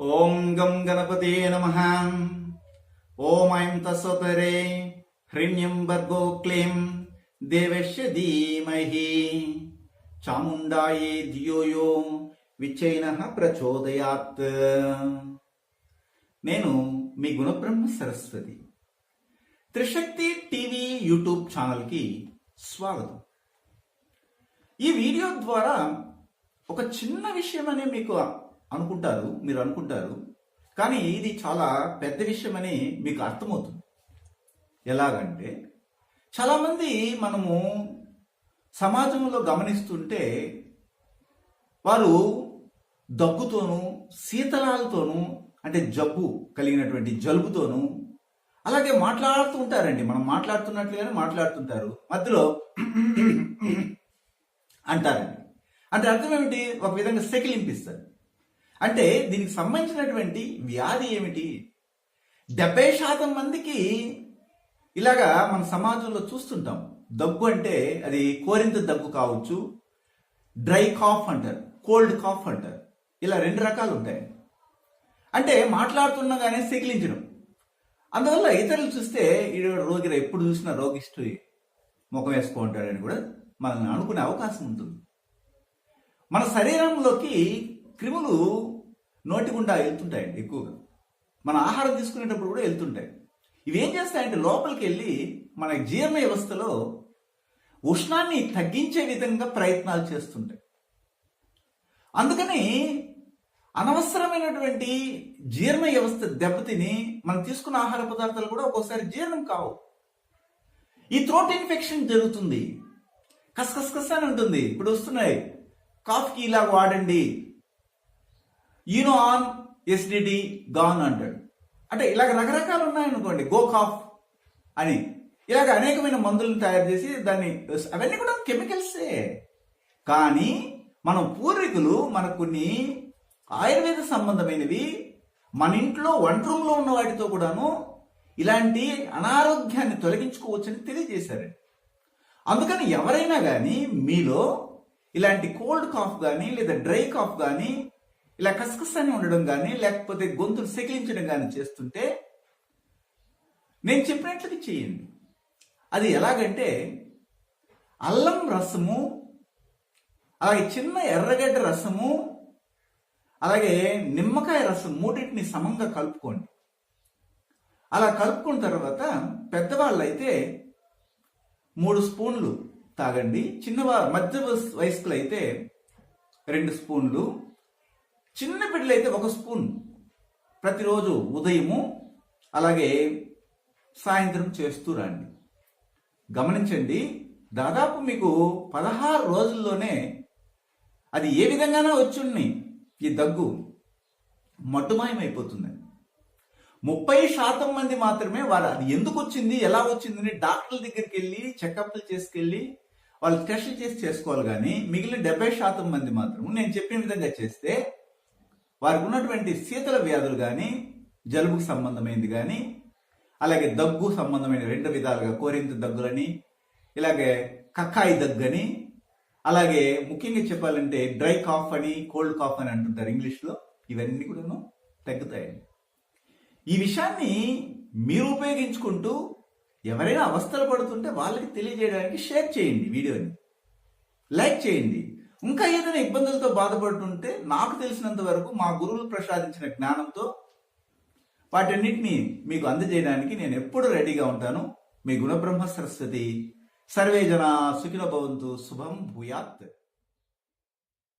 ఓం గం గణపతే నమః. ఓం ఐం తస్సోతరే హ్రీణ్యం భర్గో క్లీం దేవస్య ధీమహి చాముండాయే ధియో యో విచైనః ప్రచోదయాత్. నేను మీ గుణబ్రహ్మ సరస్వతి. త్రిశక్తి టీవీ యూట్యూబ్ ఛానల్కి స్వాగతం. ఈ వీడియో ద్వారా ఒక చిన్న విషయం అనే మీరు అనుకుంటారు, కానీ ఇది చాలా పెద్ద విషయం అని మీకు అర్థమవుతుంది. ఎలాగంటే చాలామంది మనము సమాజంలో గమనిస్తుంటే వారు దగ్గుతోనూ శీతలాలతోనూ అంటే జబ్బు కలిగినటువంటి జలుబుతోనూ అలాగే మాట్లాడుతూ ఉంటారండి. మనం మాట్లాడుతున్నట్లుగానే మాట్లాడుతుంటారు, మధ్యలో అంటారండి. అంటే అర్థం ఏమిటి? ఒక విధంగా సెకిలింపిస్తారు. అంటే దీనికి సంబంధించినటువంటి వ్యాధి ఏమిటి? 70% మందికి ఇలాగా మన సమాజంలో చూస్తుంటాం. దగ్గు అంటే అది కోరింత దగ్గు కావచ్చు, డ్రై కాఫ్ అంటారు, కోల్డ్ కాఫ్ అంటారు. ఇలా 2 రకాలు ఉంటాయి. అంటే మాట్లాడుతున్నగానే సెకిలించడం. అందువల్ల ఇతరులు చూస్తే ఈ రోగిరా ఎప్పుడు చూసినా రోగిష్టి ముఖం వేసుకుంటాడని కూడా మనల్ని అనుకునే అవకాశం ఉంటుంది. మన శరీరంలోకి క్రిములు నోటి గుండా వెళ్తుంటాయండి ఎక్కువగా. మన ఆహారం తీసుకునేటప్పుడు కూడా వెళ్తుంటాయి. ఇవి ఏం చేస్తాయంటే లోపలికి వెళ్ళి మన జీర్ణ వ్యవస్థలో ఉష్ణాన్ని తగ్గించే విధంగా ప్రయత్నాలు చేస్తుంటాయి. అందుకని అనవసరమైనటువంటి జీర్ణ వ్యవస్థ దెబ్బతిని మనం తీసుకున్న ఆహార పదార్థాలు కూడా ఒక్కోసారి జీర్ణం కావు. ఈ థ్రోట్ ఇన్ఫెక్షన్ జరుగుతుంది. కసకస అని ఉంటుంది. ఇప్పుడు వస్తున్నాయి, కాఫ్కి ఇలా వాడండి, యూనో ఆన్ ఎస్డిడి గాన్ అంటాడు. అంటే ఇలాగ రకరకాలు ఉన్నాయనుకోండి, గో కాఫ్ అని ఇలాగ అనేకమైన మందులను తయారు చేసి అవన్నీ కూడా కెమికల్సే. కానీ మన పూర్వీకులు మనకు కొన్ని ఆయుర్వేద సంబంధమైనవి మన ఇంట్లో వంట రూమ్లో ఉన్న వాటితో కూడాను ఇలాంటి అనారోగ్యాన్ని తొలగించుకోవచ్చని తెలియజేశారండి. అందుకని ఎవరైనా కానీ మీలో ఇలాంటి కోల్డ్ కాఫ్ కానీ లేదా డ్రై కాఫ్ కానీ ఇలా కసకసాన్ని ఉండడం కానీ లేకపోతే గొంతులు సెకిలించడం కానీ చేస్తుంటే నేను చెప్పినట్లుగా చేయండి. అది ఎలాగంటే అల్లం రసము, అలాగే చిన్న ఎర్రగడ్డ రసము, అలాగే నిమ్మకాయ రసం మూడింటిని సమంగా కలుపుకోండి. అలా కలుపుకున్న తర్వాత పెద్దవాళ్ళు అయితే 3 స్పూన్లు తాగండి, మధ్య వయస్కులు అయితే 2 స్పూన్లు, చిన్న బిడ్డలు అయితే 1 స్పూన్ ప్రతిరోజు ఉదయము అలాగే సాయంత్రం చేస్తూ రండి. గమనించండి, దాదాపు మీకు 16 రోజుల్లోనే అది ఏ విధంగానో వచ్చుండి ఈ దగ్గు మట్టుమాయమైపోతుందండి. 30% మంది మాత్రమే వారు అది ఎందుకు వచ్చింది, ఎలా వచ్చిందని డాక్టర్ల దగ్గరికి వెళ్ళి చెకప్లు చేసుకెళ్ళి వాళ్ళు టెస్టులు చేసి చేసుకోవాలి. కానీ మిగిలిన 70% మంది మాత్రం నేను చెప్పిన విధంగా చేస్తే వారికి ఉన్నటువంటి శీతల వ్యాధులు కానీ, జలుబుకు సంబంధమైనది కానీ, అలాగే దగ్గు సంబంధమైన 2 విధాలుగా కోరింత దగ్గులని, ఇలాగే కక్కాయి దగ్గని, అలాగే ముఖ్యంగా చెప్పాలంటే డ్రై కాఫ్ అని, కోల్డ్ కాఫ్ అని అంటుంటారు ఇంగ్లీష్లో, ఇవన్నీ కూడాను తగ్గుతాయండి. ఈ విషయాన్ని మీరు ఉపయోగించుకుంటూ ఎవరైనా అవస్థలు పడుతుంటే వాళ్ళకి తెలియజేయడానికి షేర్ చేయండి, వీడియోని లైక్ చేయండి. ఇంకా ఏదైనా ఇబ్బందులతో బాధపడుతుంటే నాకు తెలిసినంత వరకు మా గురువులు ప్రసాదించిన జ్ఞానంతో వాటన్నిటిని మీకు అందజేయడానికి నేను ఎప్పుడు రెడీగా ఉంటాను. మీ గుణబ్రహ్మ సరస్వతి. సర్వే జనా సుఖినో భవంతు. శుభం భూయాత్.